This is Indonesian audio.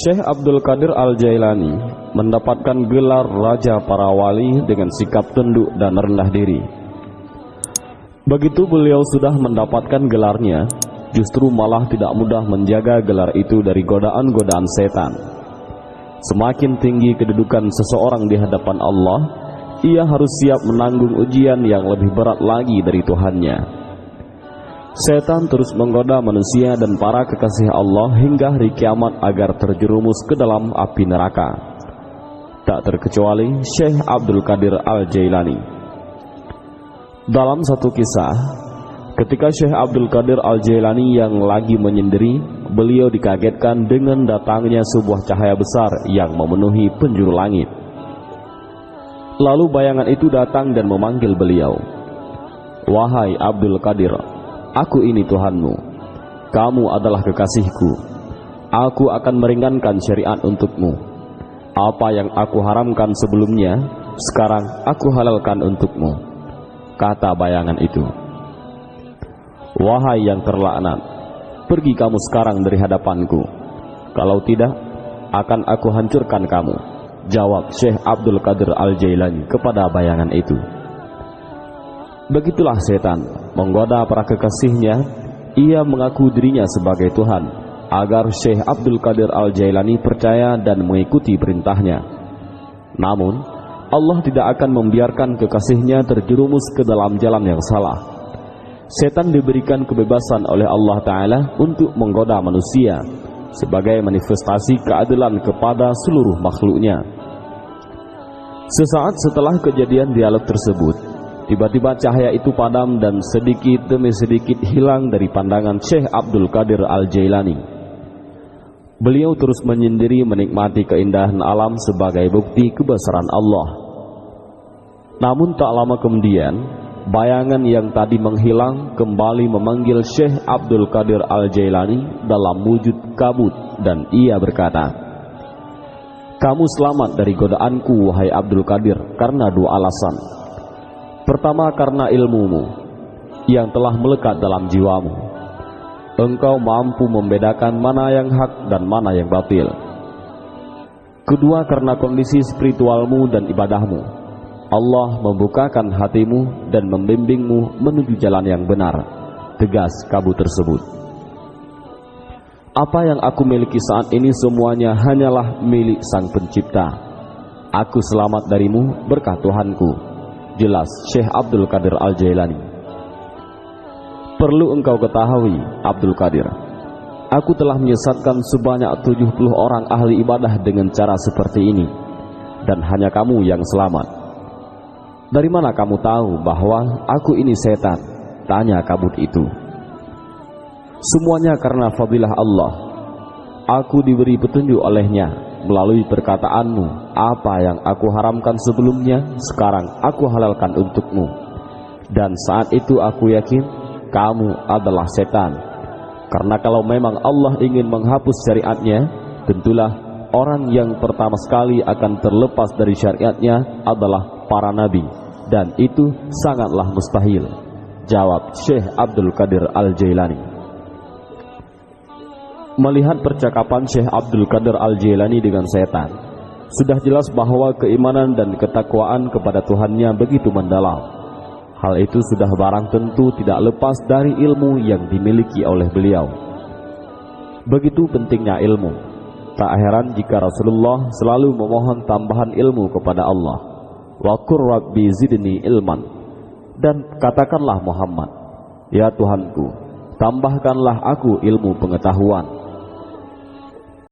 Syekh Abdul Qadir Al-Jailani mendapatkan gelar Raja para Wali dengan sikap tunduk dan rendah diri. Begitu beliau sudah mendapatkan gelarnya, justru malah tidak mudah menjaga gelar itu dari godaan-godaan setan. Semakin tinggi kedudukan seseorang di hadapan Allah, ia harus siap menanggung ujian yang lebih berat lagi dari Tuhannya. Setan terus menggoda manusia dan para kekasih Allah hingga hari kiamat agar terjerumus ke dalam api neraka. Tak terkecuali Syekh Abdul Qadir Al-Jailani. Dalam satu kisah, ketika Syekh Abdul Qadir Al-Jailani yang lagi menyendiri, beliau dikagetkan dengan datangnya sebuah cahaya besar yang memenuhi penjuru langit. Lalu bayangan itu datang dan memanggil beliau, "Wahai Abdul Qadir, aku ini Tuhanmu, kamu adalah kekasihku, aku akan meringankan syariat untukmu. Apa yang aku haramkan sebelumnya, sekarang aku halalkan untukmu," kata bayangan itu. "Wahai yang terlaknat, pergi kamu sekarang dari hadapanku, kalau tidak akan aku hancurkan kamu," jawab Syekh Abdul Qadir Al-Jailani kepada bayangan itu. Begitulah setan menggoda para kekasihnya. Ia mengaku dirinya sebagai Tuhan agar Syekh Abdul Qadir Al-Jailani percaya dan mengikuti perintahnya. Namun Allah tidak akan membiarkan kekasihnya terjerumus ke dalam jalan yang salah. Setan diberikan kebebasan oleh Allah Ta'ala untuk menggoda manusia sebagai manifestasi keadilan kepada seluruh makhluknya. Sesaat setelah kejadian dialog tersebut, tiba-tiba cahaya itu padam dan sedikit demi sedikit hilang dari pandangan Syekh Abdul Qadir Al-Jailani. Beliau terus menyendiri menikmati keindahan alam sebagai bukti kebesaran Allah. Namun tak lama kemudian, bayangan yang tadi menghilang kembali memanggil Syekh Abdul Qadir Al-Jailani dalam wujud kabut, dan ia berkata, "Kamu selamat dari godaanku, wahai Abdul Qadir, karena dua alasan. Pertama, karena ilmumu yang telah melekat dalam jiwamu. Engkau mampu membedakan mana yang hak dan mana yang batil. Kedua, karena kondisi spiritualmu dan ibadahmu. Allah membukakan hatimu dan membimbingmu menuju jalan yang benar," tegas kabut tersebut. "Apa yang aku miliki saat ini semuanya hanyalah milik Sang Pencipta. Aku selamat darimu berkah Tuhanku," jelas Syekh Abdul Qadir Al-Jailani. "Perlu engkau ketahui, Abdul Qadir, aku telah menyesatkan sebanyak 70 orang ahli ibadah dengan cara seperti ini, dan hanya kamu yang selamat. Dari mana kamu tahu bahwa aku ini setan?" tanya kabut itu. "Semuanya karena fadilah Allah. Aku diberi petunjuk olehnya melalui perkataanmu. Apa yang aku haramkan sebelumnya, sekarang aku halalkan untukmu. Dan saat itu aku yakin kamu adalah setan. Karena kalau memang Allah ingin menghapus syariatnya, tentulah orang yang pertama sekali akan terlepas dari syariatnya adalah para nabi, dan itu sangatlah mustahil," jawab Syekh Abdul Qadir Al-Jailani. Melihat percakapan Syekh Abdul Qadir Al-Jailani dengan setan, sudah jelas bahwa keimanan dan ketakwaan kepada Tuhannya begitu mendalam. Hal itu sudah barang tentu tidak lepas dari ilmu yang dimiliki oleh beliau. Begitu pentingnya ilmu. Tak heran jika Rasulullah selalu memohon tambahan ilmu kepada Allah. "Wa qur rabbi zidni ilman." Dan katakanlah Muhammad, "Ya Tuhanku, tambahkanlah aku ilmu pengetahuan."